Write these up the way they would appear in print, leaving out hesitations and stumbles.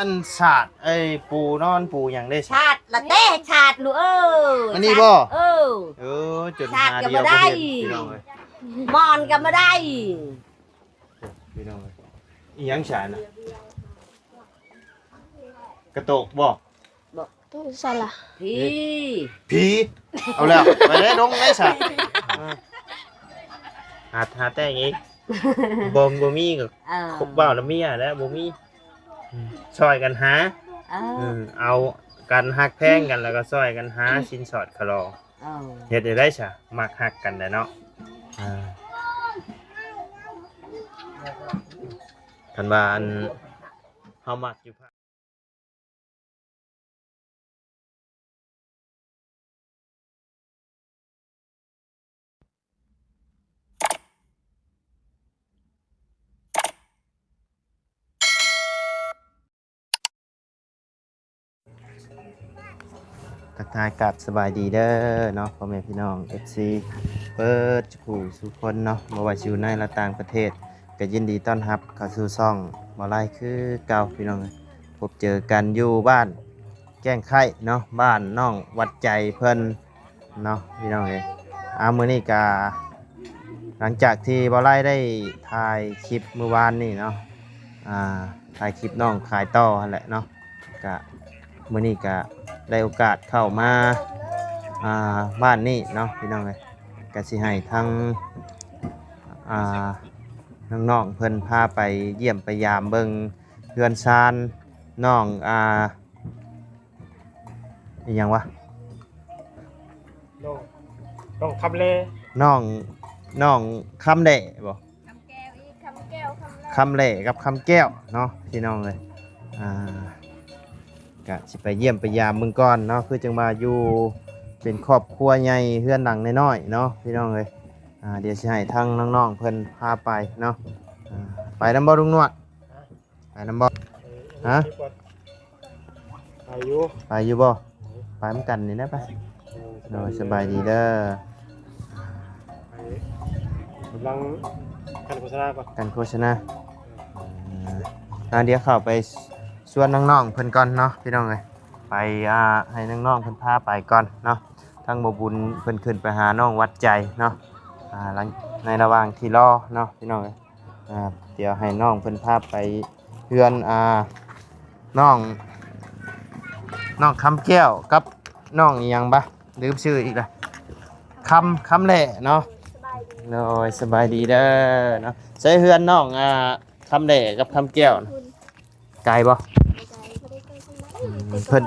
อันชาดไอ้ปูนอนปูอย่างได้ชาดละเต้ชาดลูกอันนี้บ่จนหาเดียวบ่เห็นพี่น้องเอ้ย มอนก็บ่ได้พี่น้องเอ้ยอีหยังชาดน่ะกระโตกบ่ตู้สละผีเอาแล้วไปได้ดงได้ซะหาแต่งอีกบ่มีก็คบเว้าแล้วเมียแล้วบ่มีช่วยกันหาเอากันฮักแพงกันแล้วก็ช่วยกันหาสินสอดคลอเฮ็ดได้ซะมักฮักกันได้เนาะคันว่าอันเฮามักอยู่ทักทายกับสบายดีเด้อเนาะพ่อแม่พี่น้อง FC เปิดผู้สุคนเนาะบ่ว่าอยู่ในและต่างประเทศก็ยินดีต้อนรับเข้าสู่ช่องบ่ไล่คือเก่าพี่น้องพบเจอกันอยู่บ้านแก้งไข่เนาะบ้านน้องวัดใจเพิ่นเนาะพี่น้องเอ้ยมื้อนี้ก็หลังจากที่บ่ไล่ได้ถ่ายคลิปเมื่อวานนี่เนาะถ่ายคลิปน้องขายต่อนั่นแหละเนาะก็มื้อนี้ก็ได้โอกาสเข้ามาบ้านนี่เนาะพี่น้องเลยก็สิให้ทั้งน้องๆเพิ่นพาไปเยี่ยมไปยามเบิ่งเรือนซานน้องอีหยังวะน้องคำเล่น้องคำเล่บ่คำเล่กับคำแก้วเนาะพี่น้องเลยก็สิไปเยี่ยมไปยามเมืองก่อนเนาะคือจังมาอยู่เป็นครอบครัวใหญ่เฮือนหลังน้อยๆเนาะพี่น้องเลยเดี๋ยวสิให้ทั้งน้องๆเพิ่นพาไปเนาะไปนำบ่ลุงนวดไปนำบ่ฮะไปอยู่บ่ไปเหมือนกันนี่นะไปโดยสบายดีเด้อกำลังกันโฆษณาก่อนกันโฆษณาเดี๋ยวเข้าไปชวนน้องๆเพิ่นก่อนเนาะพี่น้องเลยไปให้น้องๆเพิ่นพาไปก่อนเนาะทั้งบ่บุญเพิ่นขึ้นไปหาน้องวัดใจเนาะในระหว่างที่รอเนาะพี่น้องเลยเดี๋ยวให้น้องเพิ่นพาไปเฮือนน้องคำแก้วกับน้องอีหยังบะลืมชื่ออีกละคำแหล่เนาะโอ้ยสบายดีเด้อเนาะใช้เฮือนน้องคำแหล่กับคำแก้วไกลบ่เพิ่น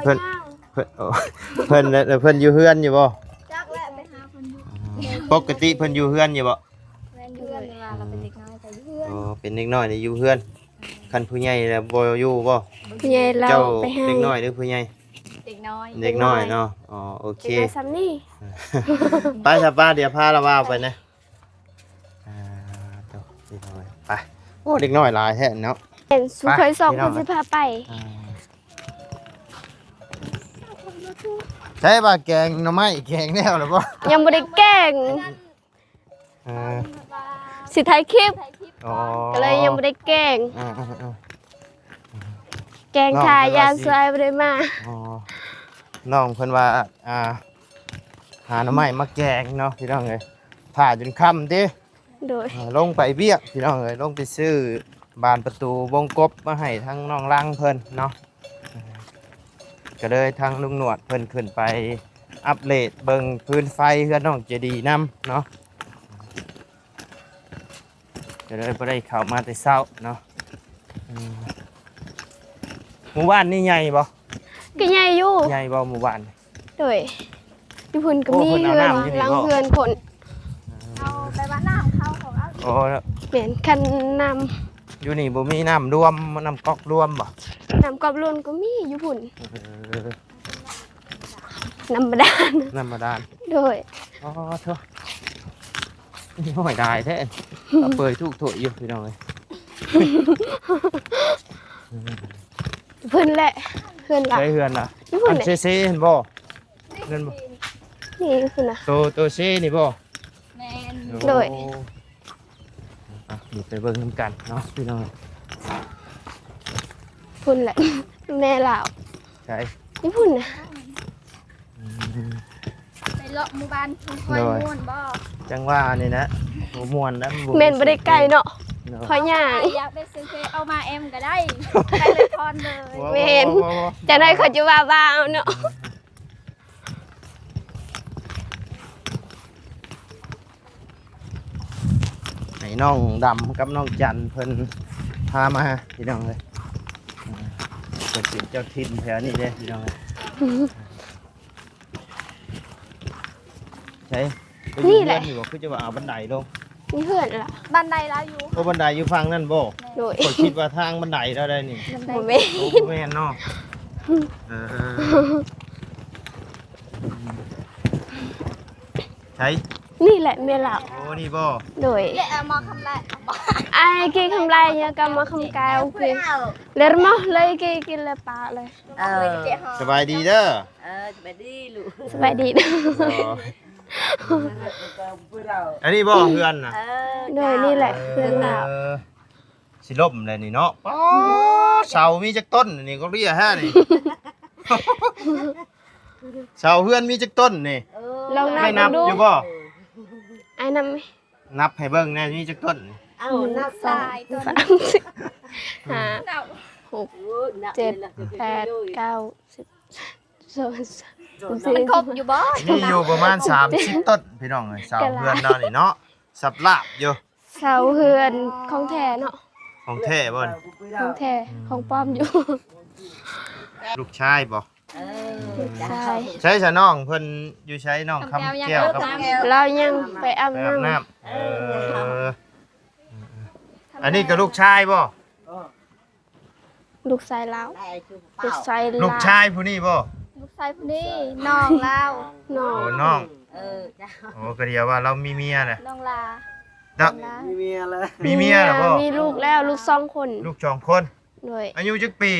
อยู่เฮือนอยู่บ่ปกติเพิ่นอยู่เฮือนอยู่บ่เป็นเด็กน้อยนี่อยู่เฮือนคันผู้ใหญ่แล้วบ่อยู่บ่ผู้ใหญ่เราไปให้เด็กน้อยหรือผู้ใหญ่เด็กน้อยเนาะอ๋อโอเคเด็กซ้ำนี่ไปซะป้าเดี๋ยวพาเราว่าไปนะไปโอ้เด็กน้อยหลายแท้เนาะเห็นสุเคยสอบคุณสิพาไปใช่ป่ะแกงหน่อไม้แกงแนวหรือเปล่ายังไม่ได้แกงสิถ่ายคลิปก็เลยยังไม่ได้แกงแกงขายยาสวยไม่ได้มาน้องเพิ่นว่าหาหน่อไม้มาแกงเนาะพี่น้องเอ้ยถ่าจนค่ำดิโดยลงไปเบี้ยพี่น้องเอ้ยลงไปซื้อบานประตูวงกบมาให้ทั้งน้องลังเพิ่นเนาะก็เลยทางลุงหนวดเพิ่นขึ้นไปอัปเดตเบิ่งพื้นไฟเฮือนน้องเจดีน้ำเนาะก็เลยบ่ได้เข้ามาแต่เช้าเนาะหมู่บ้านนี่ใหญ่บ่ก็ใหญ่อยู่ใหญ่บ่หมู่บ้านโดยที่พุ่นก็มีเฮือนลังเฮือนคนเอาไปว่าน้ำเข้าของเอาโอ้เหมือนคันน้ำอยู่นี่บ่มีน้ำรวมน้ำก๊อกรวมบ่น้ำกอบล้วนก็มีอยู่พุ่นน้ำบาดาลโดยอ๋อเถอะนี่หอยได้แท้เปิดทุกถั่วอยู่พี่น้องเลยเพื่อนแหละเพื่อนละใช่เพื่อนละอันเซ่เห็นบ่เงินบ่นี่คือนะตัวเซ่นี่บ่แม่นโดยไปเบิ่งน้ำกันเนาะพี่น้องเพื่อนแหละ แม่ลาว ใช่ ญี่ปุ่นน่ะ ไปเลาะหมู่บ้านทุ่งคอยม่วนบ่ จังว่านี่นะโหมวนนะ แม่นบ่ได้ไกลเนาะ เนาะ ขอย่าง ใครอยากได้ซื้อเอามาเอ็มก็ได้ไปเลยพรเลย เว้น จะได้เขาจะว่าบ้าเอาเนาะ ให้น้องดำกับน้องจันเพิ่นพามาพี่น้องเลยเพิ่นเป็นเจ้าถิ่นแถวนี้เด้พี่น้องเลยใช่ไปอยู่เรือนอยู่บ่คือจะว่าเอาบันไดลง นี่เพื่อนล่ะ บันไดลาอยู่ โอ้บันไดอยู่ฝั่งนั่นบ่ โดย ข้อยคิดว่าทางบันไดแล้วได้นี่ บันได บ่แม่น โอ้แม่นเนาะเออใช่ นี่แหละแม่ลาว โอ้นี่บ่ โดย เละเอามาคำแรกบ่ ai kia không lai nha cầm mà không cao kia lên mà lấy kia là bàเลย สบายดีเด้อ ไปดิลูก สบายดี อันนี้บ่เพื่อนน่ะ โดยนี่แหละเพื่อนเรา สิล่มเลยนี่เนาะป๊อเสามีจักต้นนี่ก็เรียกฮะนี่ เสาเพื่อนมีจักต้นนี่ ลองนั ได้นั บบ ดู อยู่บ่ ไอ้นำไหม นับให้เบิ่งแน่มีจักต้นนี่ เอานัก สายตัว สามสิบห้า เก่า หกเจ็ดแปดเก้าสิบสองสามสี่ มันครบอยู่บ่ มีอยู่ประมาณ30ต้นพี่น้องเอ้ยเสาเพื่อนเรานี่เนาะสับลาบอยู่ เสาเฮือนของแท้เนาะ ของแท้บ่น ของแท้ของปลอมอยู่ ลูกชายบ่ ใช่ ใช้ซะน้องเพิ่นอยู่ใช้น้องคำแก้วกับ เรายังไปอาบ ไปอาบ น้ น้ำอันนี้ก็ลูกชายบ่ ำลูกชายเราลูกชาย ลูกชายผู้นี้บ่ ลูกชายคนนี้น้องลาว น้อ โอ้ ง น้อง จ้า โอ้ก็เดียวว่าเรามีเมียน่ะ น้องลา เนาะ ลา มีเมียแล้วบ่ มีลูกแล้วลูกสองคน ลูก2คน โดย อายุจักปี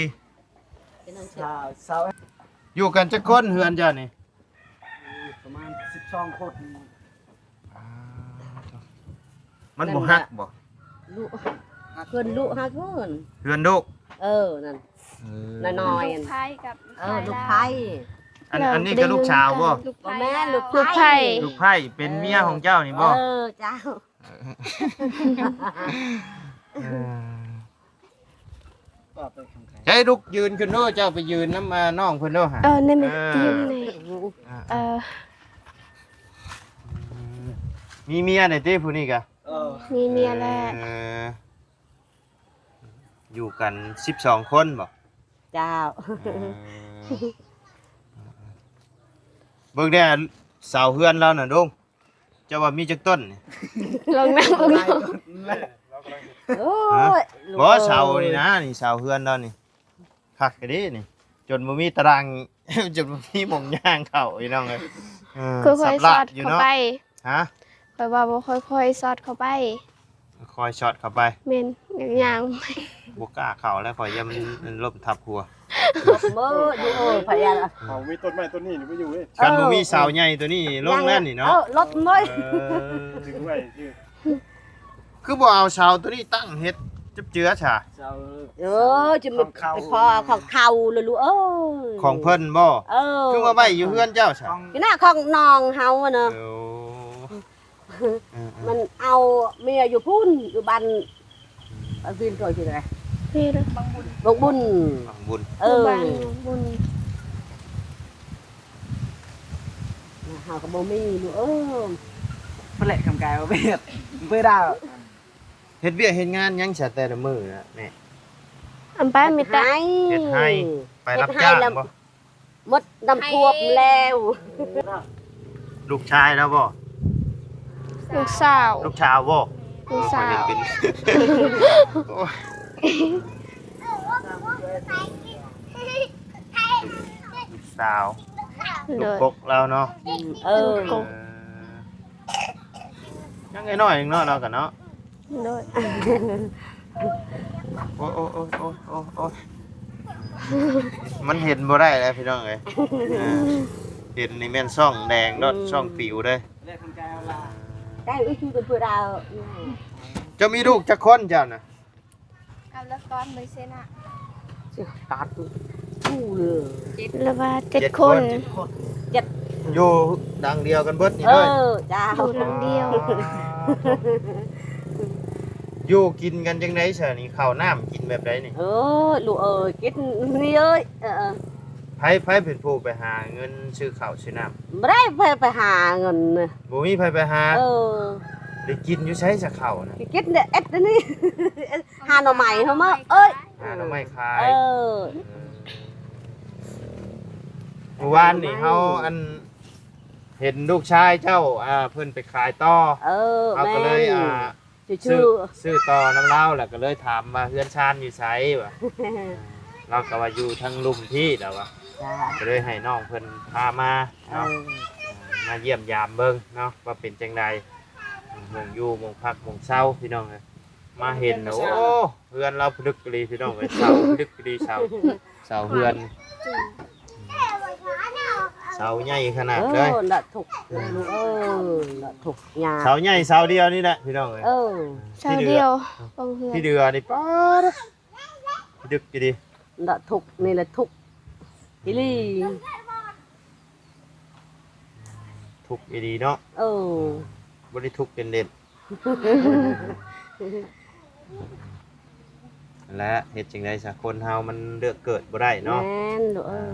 อยู่กันจักคนเฮือนจ้ะนี่ ประมาณ12 คน มันบ่ฮักบ่ ลูกหาเกินลูกหาเกิน เฮือนลูก นั่น เออ น้อย ลูกไผ่กับ ลูกไผ่ อันนี้ก็ลูกชาวบ่ ลูก บ่ ไผ่ แม่ลูก ลูกไผ่ ลูกไผ่เป็นเมียของเจ้านี่บ่ เจ้า เออ ก็เป็นของใคร ใช้ลูกยืนขึ้นโน่เจ้าไปยืนน้ำน้องเพิ่นโน่หา นี่มันยืนใน มีเมียได้ติผู้นี้ก็ มีเมียแล้ว เอออยู่กัน12คนบ่ เจ้า เออเบิ่งได้เสาเฮือนเราน่ะดงเจ้าว่ามีจักต้นนี่ ลองนั่งดู โอ้ย บ่เสานี่นะนี่เสาเฮือนเรานี่คักกะดินี่ จนบ่มีตาราง จนบ่มีหม่องย่างเข้าอีน้องเอ้ยเออ ค่อย สับ ๆส ลา อบ ด อยู่ เข้า เนาะ ไป ฮะ ไปว่าบ่ค่อยๆสอดเข้าไป คอยช็อตเข้าไป เมนอย่าง บ่กล้าเข้าแล้วข่อยอย่ามันล้มทับหัว มืออยู่พยาน เขามีต้นไม้ต้นนี้นี่ไม่อยู่เว้ย กันบ่มีเสาใหญ่ตัวนี้ลงแน่นนี่เนาะ รถมือ ถึงไว้ชื่อ คือบ่เอาเสาตัวนี้ตั้งเฮ็ดจับเจือฉะ เจ้า จะมีพอของเขาเลยลูก ของเพิ่นบ่ คือว่าไว้อยู่เฮือนเจ้าฉะ อยู่หน้าของน้องเฮาเนาะ เออ มันเอาเมียอยู่พุ่นอยู่บ้านวินตัวที่ไหน นี่ละ บงบุญ ของบุญ บ้านบุญ เฮาก็บ่มีลูก เปลกคำกายเอาไปเฮ็ดเพื่อดาว เฮ็ดเวียกเฮ็ดงานหยังซะแต่ละมื้อน่ะแม่ อันไปมีแต่ เฮ็ดให้ไปรับจ้างบ่ หมดน้ำท่วมแล้ว ลูกชายแล้วบ่ ลูกสาว ลูกชาวบ่ ลูกสาว เป็นโอ้ยลูกสาวลู เล ก ย กกเราเนาะ กบ ยังไงน้อยหนึงเนาะเรากันเนาะ เลย โอ้ยโอ้ยโอ้ยโอ้ยโอ้ยโอ้ยมันเห็นบ่ได้แล้วพี่น้องเอ้ยเห็นนี่แม่นช่องแดงดอดช่องปิวเด้ เปลกคำกายเอาละ ได้อีกทีเป็นเพื่อดาว จะมีลูกจักคนเจ้าน่ะ เอาละก้อนเลยเซน่ะ ตัด ผู้เลย แล้วว่า7 คน อยู่ดังเดียวกันเบิดนี่ เอ เลย อจ้า อยู่หลังเดียว อยู่กินกันจังได๋ซะนี่ข้าวน้ำกินแบบใดนี่ เออลูกเอ้ยกินนี่เอ้ยไผเป็นผู้ไปหาเงินซื้อข้าวซื้อน้ำ ไม่ได้ไปหาเงินน่ะ บ่มีไผไปหา เออ ได้กินอยู่ใช้สักข้าวนะ กินเนี่ยเอ็ดนี่หาหน่อไม้เฮามาเอ้ย หาหน่อไม้ขาย เออ เมื่อวานนี่เฮาอันเห็นลูกชายเจ้าเพิ่นไปขายต่อ เออ เอา แม่ ก็เลยชื่อ ซื้อต่อน้ำเล่าแล้วก็เลยถามว่าเฮือนชานอยู่ไสวะเราก็ว่าอยู่ทางลุ่มที่แล้ววะ จ้า ก็เลยให้น้องเพิ่นพามา เอ เนาะ อ มาเยี่ยมยามเบิ่งเนาะว่าเป็นจังไดหมองอยู่หมองพักหมองเช้าพี่น้องเอ้ยมาเห็นแล้วโอ้เฮือนเราพลึกกะลีพี่น้องเอ้ยเช้าพลึกกะลีเช้าเฮือนเช้าใหญ่ขนาดเลย น่ะถูกลูกเออน่ะถูกยา เช้าใหญ่เช้าเดียวนี่แหละพี่น้องเอ้ย เออ เช้าเดียวบางเฮือน พี่เดือนี่ป๊าดดึกดี น่ะถูกนี่แหละถูกอีหลี ทุกอีดีเนาะ เออ บ่ได้ทุกเด่นๆและเฮ็ดจังได๋ซะคนเฮามันเลือกเกิดบ่ได้เนาะ แม่นลูกเออ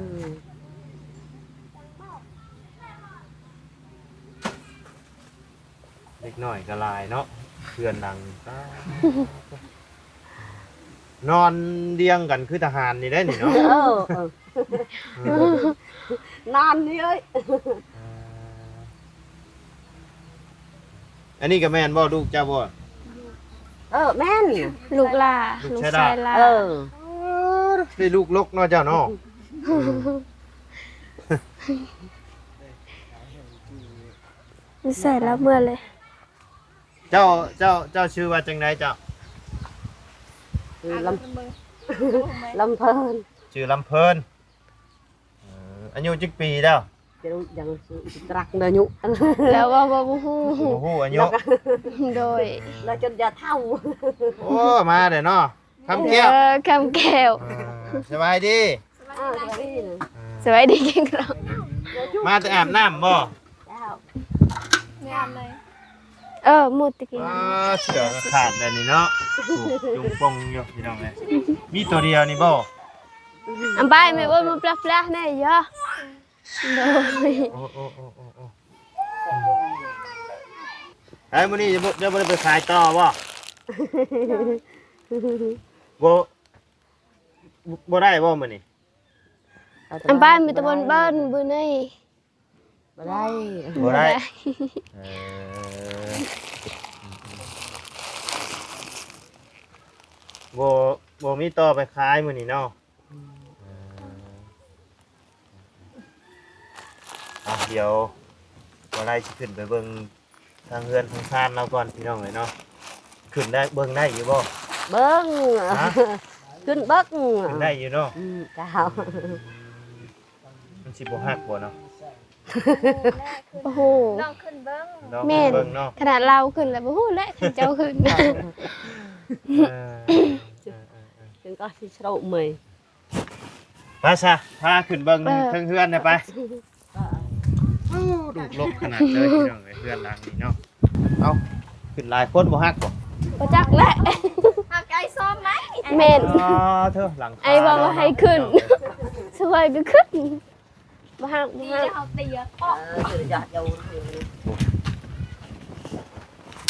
เล็กน้อยก็หลายเนาะเพื่อนดังตายนอนเรียงกันคือทหารนี่ได้นี่เนาะ เออเออนานนี่เอ้ย อันนี้ก็แม่นบ่ลูกเจ้าบ่ เออแม่น ลูกล่า ลู ลู ก ก ชาย ชายล่า เออ ได้ลูกลกเนาะเจ้าเนาะ นิสัยแล้วเมื่อเลย เจ้าชื่อว่าจังไดเจ้า คือลำเพลิน ชื่อลำเพิ่นอายุจักปีแล้ว จะรู้ยังตรักเนยุ แล้วว่าบ่ฮู้ โอ้โหอายุ โดย แล้วจนจะเท่า โอ้มาเด้อเนาะคำแก้ว คำแก้ว สบายดี อ้าวสวัสดีนะ สวัสดีเก่งเรา มาแต่อาบน้ำบ่ เจ้า ไม่เอาเลย หมดตะกี้ เสือก็ขาดแบบนี้เนาะถูกจุงปงอยู่พี่น้องเลยมีตัวเดียวนี่บ่ อันไปไม่ว่ามันปลาๆแน่ยะโดย โอ้ไอ้มื้อนี้จะบ่ได้ไปขายต่อบ่บ่ได้บ่มื้อนี้ อันไปมีตะบนบ้านบื้อนี่ บ่ได้ บ่ได้บ่มีต่อไปขายมื้อนี้เนาะเดี๋ยวบ่ได้สิขึ้นไปเบิ่งทางเฮือนทางชานเราก่อนพี่น้องเลยเนาะขึ้นได้เบิ่งได้อยู่บ่ เบิ้งขึ้นเบิ้ง ขึ้นได้อยู่เนาะ เจ้า มันสิบ่ฮักบ่เนาะ โอ้โห ลองขึ้นเบิ้ง ลอง แม่น เบิ่งเนาะ ขนาดเราขึ้นแล้วบ่ฮู้และเจ้าขึ้น จึงก็สิเช่าใหม่ ไปซะพาขึ้นเบิ่งเทิงเฮือนได้ไปลูกลกขนาดเลยพี่น้องเอ้ยเฮือนหลังนี้เนาะเอาขึ้นหลายคนบ่ฮักบ่ บ่จักและ เอาไก่ส้มไหม แม่น เธอหลัง ไอ้บอกว่าให้ขึ้น สวยก็ขึ้นบ่ฮักบ่ ดี ฮัก จะเอาเตียออก จะอยากเอา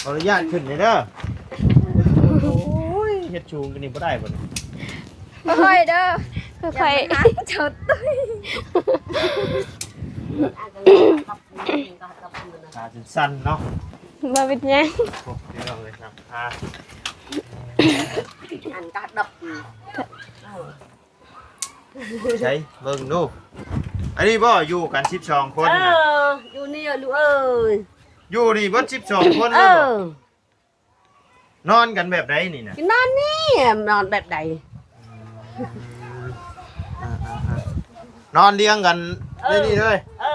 ขออนุญาตขึ้นเลยเด้อโอ้ยเฮ็ดชูงกันนี่บ่ได้บ่เนี่ย ค่อยเด้อ ค่อย นักจดตุ้ย ขาจนสั้นเนาะ ๆบ่เป็นหยัง โอ้พี่น้องเลยครับพา อันก็ดับ ใช้เบิ่งดูอันนี้บ่อยู่กัน12คนน่ะ อยู่นี่ลูกเอ้ย อยู่นี่เบิด12คนเลยบ่นอนกันแบบใดนี่น่ะ นอนนี่นอนแบบใด นอนเลี้ยงกันในนี่เลย อ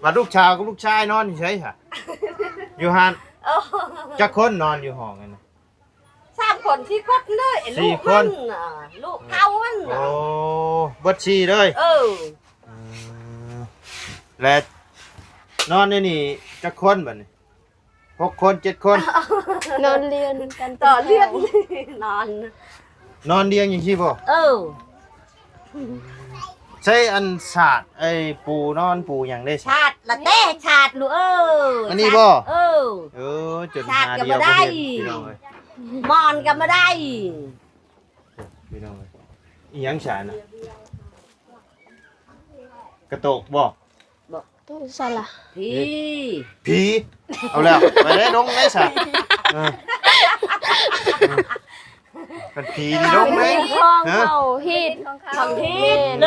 ว่าลูกชาวกับลูกชายนอนเฉยๆค่ะอยู่หันจักคนนอนอยู่ห้องกันน่ะ 3 คนที่คนเลยลูกมันลูกเขามัน โอ้ บดชีเลย เออ และนอนในนี่จักคนบัดนี้6 คน7 คน นอนเรียนกัน ต่อเรียนนอน นอนเรียงอย่างที่บ่ เออ ใช้อันศาสตร์ไอ้ปูนอนปูอย่างได้ ชาติละเต้ชาติลูกเออ อันนี้บ่ เออ จน ชาติ หา ก็ เดียว บ่ได้ บ่เห็นพี่น้องเอ้ย มอนก็มาได้ พี่น้องเอ้ยอีหยังฉานะกระโตกบ่ ตัวสละ พี่ ผีเอาแล้วไปได้ดงได้ซะเออเป็นผีนี่ดงไหม ห้องเขาฮิต ของเขา ของพี่ เม่น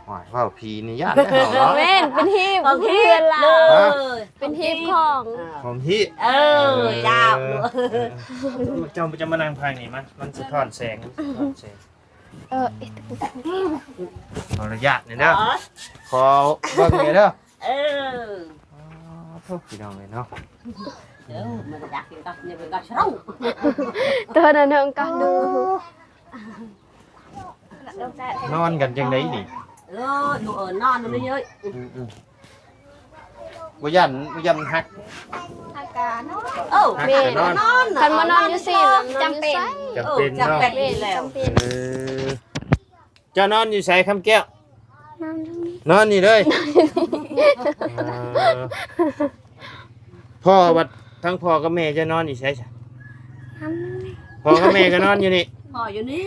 หวายว่าผีนี่ย่านได้เฮาเนาะ เม่นเป็นฮิป ของพี่ เพื่อนเรา เลย เป็นฮิปของ ผมฮี เออเจ้า เจ้าจะมานั่งภายนี่มันสะท้อนแสงสะท้อนแสง ขออนุญาตนี่เด้อขอเบิ่งนี่เด้อ เออ ทุกพี่น้องเลยเนาะ เดี๋ยวมันจะอยากกินกับเนี่ยเป็นกับช่อง ตัวนั้นเองก็ดู นอนกันจังไดนี่ เออหนูนอนมันเยอะ บ่ยันฮัก อาการเนาะ เออ ฮัก เม่ แต่ น นอน คันมานอนอยู่สิจำเป็น จำเป็น จำ เนาะ เป็น เม่น แล้ว จำเป็น เออเจ้านอนอยู่ไสคำแก้ว น้ำทั้งนี้ นอนนี่เลยพ่อวัดทั้งพ่อกับแม่จะนอนอยู่ไสจ้ะ น้ำนี้ พ่อกับแม่ก็นอนอยู่นี่ พ่ออยู่นี่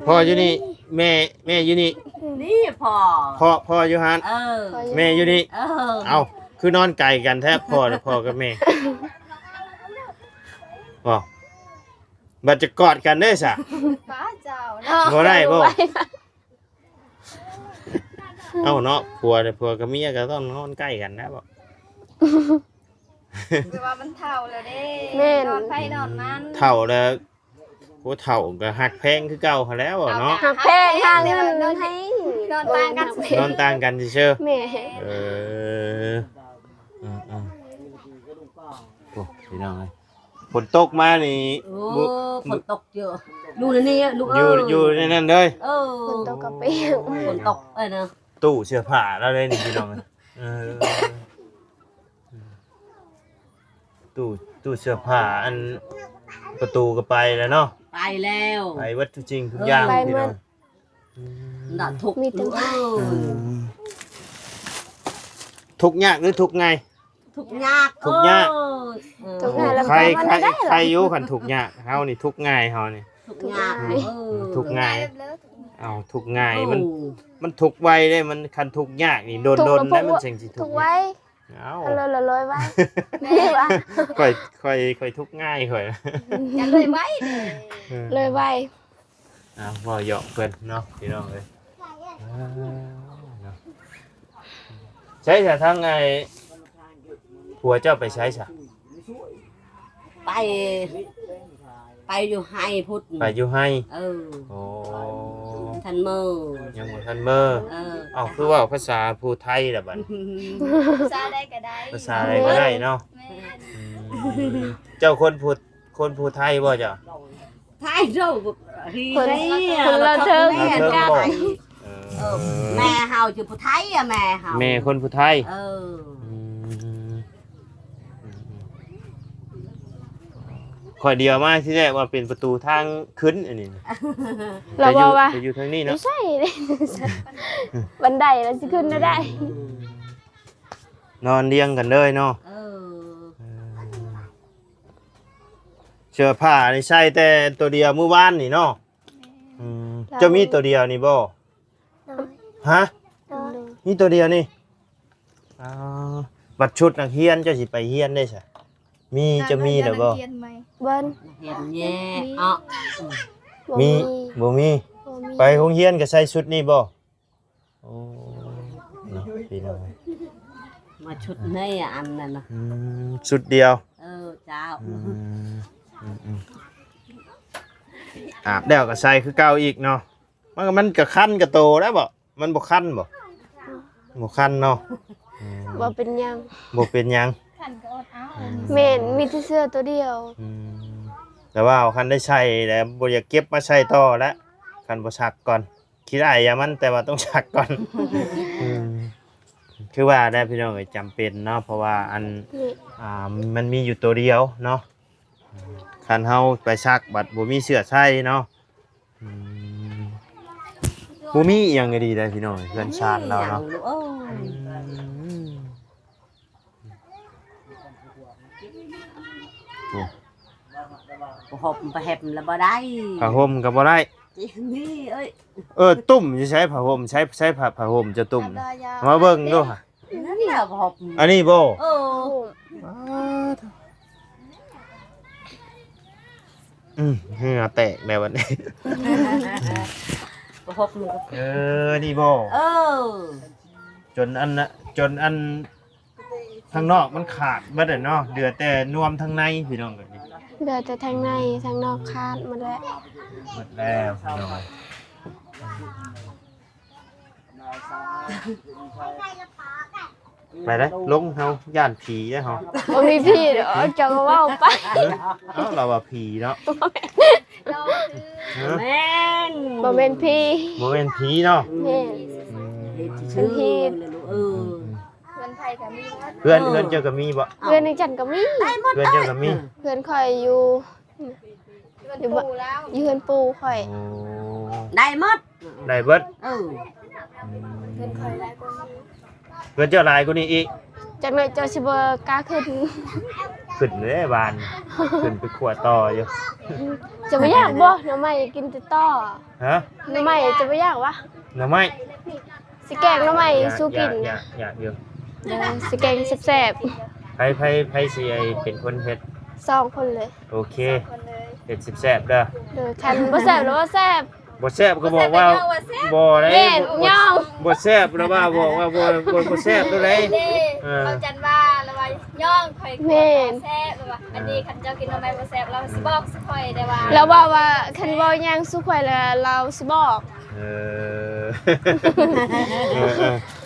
พ่ออยู่นี่แม่อยู่นี่ นี่พ่อ พ่ออยู่หัน เออ แม่อยู่นี่ เออ เอาคือนอนไกลกันแทบพ่อกับแม่บ่บัดจะกอดกันเด้อซะ ป้าเจ้าเนาะ บ่ได้บ่ เอ้าเนาะผัวกับเมียก็ต้องนอนใกล้กันนะบ่ คือว่ามันเฒ่าแล้วเด้ แม่น นอนไผนอนมัน เฒ่าแล้วโหเฒ่าก็หักแพงคือเก่าหั้นแล้วอะเนาะ หักแพงทางนี้มันให้ นอนต่างกัน นอนต่างกันซื่อ แม่ ๆโอ้พี่น้องเอ้ยฝนตกมานี่ โอ้ฝนตกเยอะดูในนี่ลูก อ เอ้ ยู่ในนั้นเลย เออ ฝนตกกระเปียก ฝนตกเอ้ยเนาะ ตู้เสื้อผ้าแล้วเลยนี่พี่น้องเอ้ยตู้เสื้อผ้าอันประตูก็ไปแล้วเนาะ ไปแล้ว ไปวัตถุจริงทุกอย่างพี่น้อง น่ะทุกลูกเอ้ย ทุกข์ยากหรือทุกข์ไง ทุกยาก ทุกยาก ทุกงานแล้ว ใคร มัน ใคร ได้ ใครอยู่ขันทุกข์ยากเฮานี่ทุกข์ง่ายเฮานี่ ทุกยาก ทุกข์ง่าย เลิก เอาทุกข์ง่ายมันทุกข์ไวได้มันคันทุกข์ยากนี่โดนได้มันเซ็งสิทุ ถู ก ก ข์ ไว้ เอา เลยไว้นี่วะ ค่อยทุกข์ง่ายค่อย จะเลยไว้ เลยไว้ บ่เหยาะเพิ่นเนาะพี่น้องเอ้ยเนาะใช้แต่ทั้งไอ้ผัวเจ้าไปใช้ซะ ไปอยู่ให้พุทธ ไปอยู่ให้ เออ โอ้ ทันมือ ยังบ่ทันเมื่อ เออ เอ้าคือว่าภาษาผู้ไทยล่ะบัด ซาได้ก็ได้ ภาษาอะไรก็ได้เนาะ แม่น เจ้าคนพูดไทยบ่เจ้า ไทยเราฮีได้ คนละเทิง แม่ กัน กัน แม่ แม่เฮาอยู่ผู้ไทยอะแม่เฮา แม่คนพูดไทย เออ ข่อยเดียวมาที่แรกว่าเป็นประตูทางขึ้นอันนี้ เราบอกว่า จะอยู่ทางนี้ ไม่ เนาะ ใช่บันไดเราจะขึ้นได้ นอนเรียงกันเลยเนาะ เออ เสื้อผ้านี่ใส่แต่ตัวเดียวมื้อวานนี่เนาะเจะมีตัวเดียวนี่บ่ฮะมีตัวเดียวนี่บัดชุดนักเรียนเจ้าสิไปเรียนได้ซะจะมีหรือบ่ เรียนไหม เบิ้ล เห็นแย่อ่ะ มีบ่มีไปโรงเรียนก็ใส่ชุดนี้บ่โอ้เนาะพี่น้อง มาชุดนี้อ่ะอันนั้นนะ ชุดเดียว เออเจ้า อาบแล้วก็ใส่คือเก่าอีกเนาะมันก็คันก็โตแล้วบ่มันบ่คันบ่คันเนาะ ว่าเป็นยัง บ่เป็นหยัง ขันก็อดเอา เมนมีที่เสื้อตัวเดียว แต่ว่าเอาคันได้ใช้แล้วบ่อยากเก็บมาใช้ต่อแล้วคันบ่ซักก่อนเค ขี้ได้อย่ามันแต่ว่าต้องชักก่อนอืมคือว่าได้พี่น้องเอ้ยจำเป็นเนาะเพราะว่าอัน นี่ มันมีอยู่ตัวเดียวเนาะคันเฮาไปชักบัดบ่มีเสื้อใส่เนาะอืมบ่มีอีหยังก็ดีได้พี่น้องเพื่อนชาติเราเนาะ เออ โอ้ หอบไปแหบแล้วบ่ได้ ผ้าห่มก็บ่ได้ นี่เอ้ย ตุ่มสิใช้ผ้าห่มใช้ผ้าห่มจะตุ่มมาเบิ่งดูค่ะ นั่นแหละหอบ อันนี้บ่ เออ เหงื่อแตกแล้ววันนี้ หอบมันก็ นี่บ่ เออ จนอันข้างนอกมันขาดบ่ได้เนาะเหลือแต่นวมทางในพี่น้องก็นี่ เดินแต่ทางในทางนอกคาดหมาแล้ว หมดแล้วพี่น้องไปเลยลงเฮาย่านผีเด้อเฮา บ่มีพี่เด้อเจ้าก็เว้าไป เอ้าเราว่าผีเนาะ เรา เออ แม่น บ่แม่นพี่ บ่เป็นผีเนาะ แม่น ชื่อเลยลูกเออ เพื่อนไทยกับมีวัด เพื่อนเจ้าก็มีบ่ เพื่อนในจันก็มี เพื่อนเจ้าก็มี เพื่อนข่อยอยู่ เพื่อนปูแล้ว อยู่เฮือนปู่ข่อย โอ้ ได้หมด ได้เบิด เออ เพื่อนคอยไล่คนนี้ เพื่อนเจ้าหลายกว่านี้อีก จากนั้นเจ้าสิบ่กล้าขึ้น ขึ้นเลยบานขึ้นไปขวดต่ออยู่ จะบ่อยากบ่หน่อไม้กินแต่ต่อ ฮะ หน่อไม้จะบ่อยากวะ หน่อไม้ สิแกงหน่อไม้สู้กิน อยากอยู่ เดี๋ยวสิแกงแซ่บ ไผสิไอเป็นคนเฮ็ด ๆ2คนเลย โอเค คนเลย เฮ็ดสิบแซ่บเด้อ เด้อคันบ่แซ่บแล้วว่าแซ่บ บ่แซ่บก็บอกว่าบ่ได้ แม่นย่อง บ่แซ่บแล้วว่าบอกว่าบ่แซ่บตัวใด นี่เราจันว่าเราว่าย่องคอยแซ่บว่าอันนี้คันเจ้ากินทำไมบ่แซ่บเราสิบอกสิคอยได้ว่า แล้วว่าคันเว้าหยังสู้ข่อยแล้วเราสิบอก เออ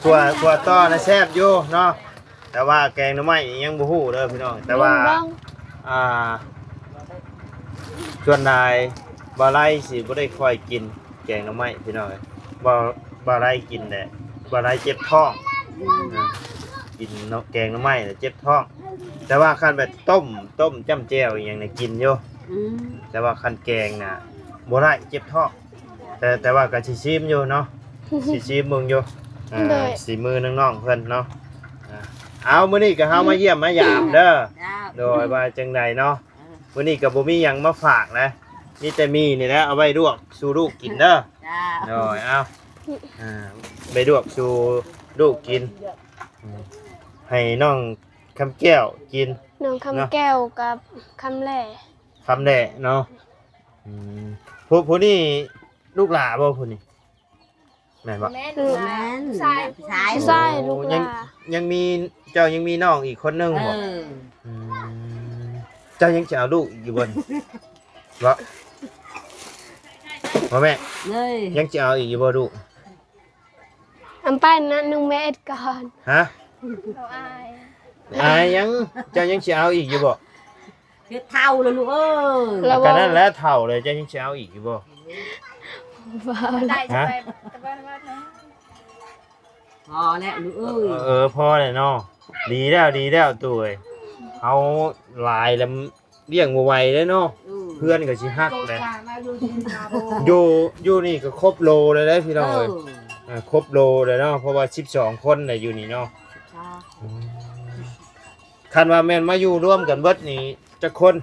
ขวดต่อนะแซ่บอยู่เนาะแต่ว่าแกงหน่อไม้ยังบ่ฮู้เด้อพี่น้องแต่ว่า เบิ่ง ส่วนนายบาไลสิบ่ได้ค่อยกินแกงหน่อไม้พี่น้องบาไลกินแต่บาไลเจ็บท้องกินแกงหน่อไม้เจ็บท้องแต่ว่าคันแบบต้มจ้ำแจ่วอหย่างนี้กินอยู่แต่ว่าคันแกงน่ะบ่ได้เจ็บท้องแต่ว่าก็สิชิมอยู่เนาะสิชิมเบิ่งอยู่สีมือน้องๆเพิ่นเนาะเอามื้อนี้ก็เฮามาเยี่ยมมายามเด้อโดยว่าจังไดเนาะมื้อนี้ก็บ่มีหยังมาฝากนะมีแต่มีนี่แหละเอาไว้ลวกสู่ลูกกินเด้อ จ้า โดยเอาไปลวกสู่ลูกกินให้น้องคำแก้วกิน น้องคำแก้วกับคำแหล่ คำแดะเนาะผู้นี่ลูกหลาบ่ผู้นี่แม่นบ่ แม่ แม่น ชาย ชาย ใช่ลูกหลา ยังมีเจ้ายังมีน้องอีกคนนึง เอ บ่ อ เจ้ายังจะเอาลูกอีกอยู่บนบ่แม่ เลย ยังจะเอาอีกอยู่บ่ลูก อันไปนะนุ่งแม่เอ็ดก่อน ฮะ เขาอาย ยังเจ้ายังจะเอาอีกอยู่บ่ คือเท่าเลยลูกเอ้ย แล้ว ก็ ว่า นั่นแหละเฒ่าเลยเจ้ายังจะเอาอีกอยู่บ่ ได้จะไปตะบ้านวัดนะ พอแล้วลูกเอ้ย พอเลยเนาะดีแล้วตัวเอ้ยเอาหลายแล้วเลี้ยงบ่ไหวเลยเนาะเพื่อนก็สิฮักเลยอยู่นี่ก็ครบโลเลยเด้อพี่น้องเอ้ยครบโลเลยเนาะเพราะว่า12คนน่ะอยู่นี่เนาะคันว่าแม่นมาอยู่ร่วมกันเบิดนี่จักคน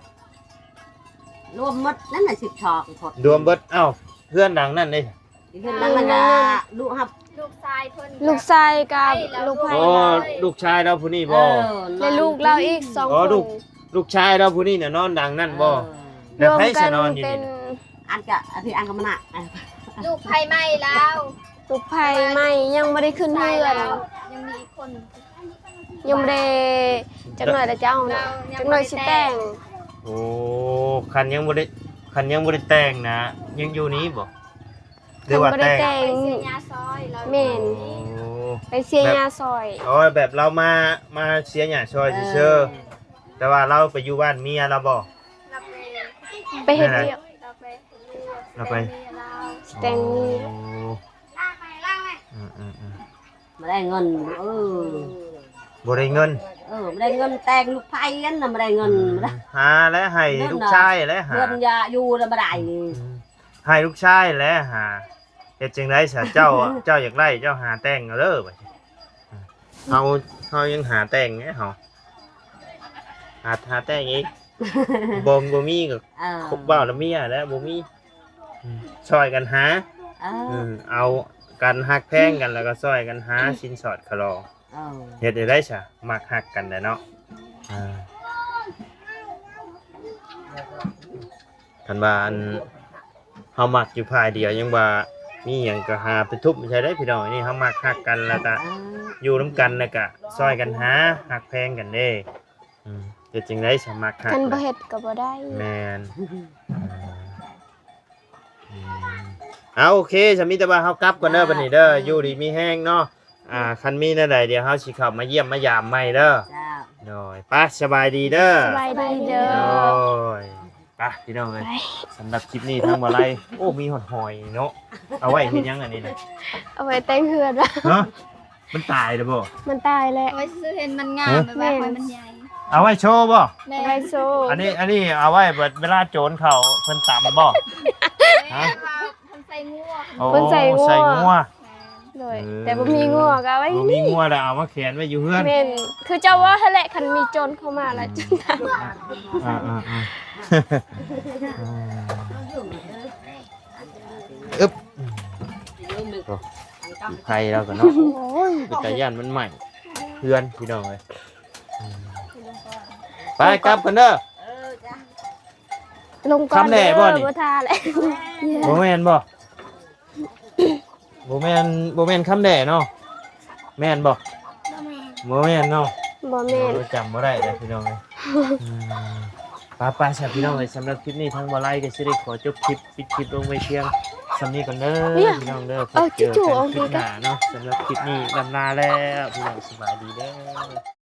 รวมหมดนั่นน่ะ12คน รวมเบิดเอ้าเพื่อนดังนั่นเด้ เพิ่นมันน่ะลูกครับ ลูกชายเพิ่น ลูกชายกับลูกไผ่ อ๋อลูกชายเราผู้นี้บ่ และลูกเราอีก2 อ๋อ คน ลูกชายเราผู้นี้น่ะนอนดังนั่นบ่ ร แล้ว วม ไผ กั สิ น นอนอยู่ เป็ นี่ น อันกะพี่อันกะมันน่ะ ลูกไผ่ไหม้แล้ว ลูกไผ่ใหม่ยังบ่ได้ขึ้นเรือน ยังมีอีกคน ยังบ่ได้จักหน่อยแล้วเจ้านะจักหน่อยสิแต่ง โอ้คันยังบ่ได้แต่งนะยังอยู่นี้บ่หรือว่า บ่ได้ แต่ง แต่ง เสียยาซอยเรา แม่น โอ้ ไปเสียยาซอย อ๋อแบบเรามาเสียหยังซอยซื่อๆแต่ว่าเราไปอยู่บ้านเมียเราบ่ เราไป ไปเฮ็ดเวียก เราไป เราไป เรา แต่งเมีย โอ้ ได้เงินบ่ได้เงิน ไม่ได้เงินแต่งลูกไผ่กันน่ะไม่ได้เงิน หาและให้ลูกชายและหา เงินยาอยู่แล้วบ่ได้ ให้ลูกชายและหาเฮ็ดจังได๋ซะเจ้าอยากได้เจ้าหาแต่งเอาเด้อบัดเฮายังหาแต่งไงเฮาหาแต่งอีกบ่มีก็คบบ่าวแล้วเมียแล้วบ่มีช่วยกันหาเอากันฮักแพงกันแล้วก็ช่วยกันหาสินสอดคลอเฮ็ดได้ซะมักฮักกันได้เนาะคันว่าอันเฮามักอยู่ภายเดียวยังว่ามีหยังก็หาไปทุบไม่ใช่ได้พี่น้องนี่เฮามักฮักกันแล้วก็อยู่นำกันแล้วก็ช่วยกันหาฮักแพงกันเด้เฮ็ดจังได๋สมักฮัก กันบ่เฮ็ดก็บ่ได้ แม่นเอาโอเคสมิตรว่าเฮากลับก่อนเด้อบัดนี้เด้ออยู่ดีมีแห้งเนาะคันมีแนวใดเดี๋ยวเฮาสิเข้ามาเยี่ยมมายามใหม่เด้อโดยไปสบายดีเด้อ สบายดีเด้อ โดยไปพี่น้องเอ้ยสำหรับคลิปนี้ทั้งบ่ไรโอ้มีหอยเนาะเอาไว้เฮ็ดหยังอันนี้น่ะ เอาไว้แต่งเฮือนละ ฮะมันตายแล้วบ่ มันตายแล้ว เอาไว้ซื้อเห็นมันงามแบบว่าหอยมันใหญ่ เอาไว้โชว์บ่ แม่ เอาไว้โซ่ อันนี้เอาไว้เวลาโจรเขาเพิ่นตำบ่ ฮะ ทำใส่งัว โอ้ใส่งัว เลยแต่บ่มีงัวก็เอาไว้ บ่มีงัวแล้วเอามาแขวนไว้อยู่เฮือน แม่นคือเจ้าว่าหั่นแหละคันมีโจรเข้ามาแล้วจนตาย อึ๊บไข่เราก็เนาะเป็นตาย่านมันใหม่เพื่อนพี่น้องเลยไปกลับกันเด้อ ลงก่อน คำแหน่บ่นี่ บ่ทาแล้ว โบแมนบ่โบแมนคำแด่เนาะแม่นบ่โบแมนเนาะ บ่แม่น จำบ่ได้เลยพี่น้องเลยไปๆครับพี่น้องเลยสำหรับคลิปนี้ทั้งบ่ไลก็สิได้ขอจบคลิปปิดคลิปลงไว้เพียงสำนี้ก่อนเด้อพี่น้องเด้อพบเจอกันคลิปหน้าเนาะสำหรับคลิปนี้ลำลาแล้วพี่น้องสบายดีเด้อ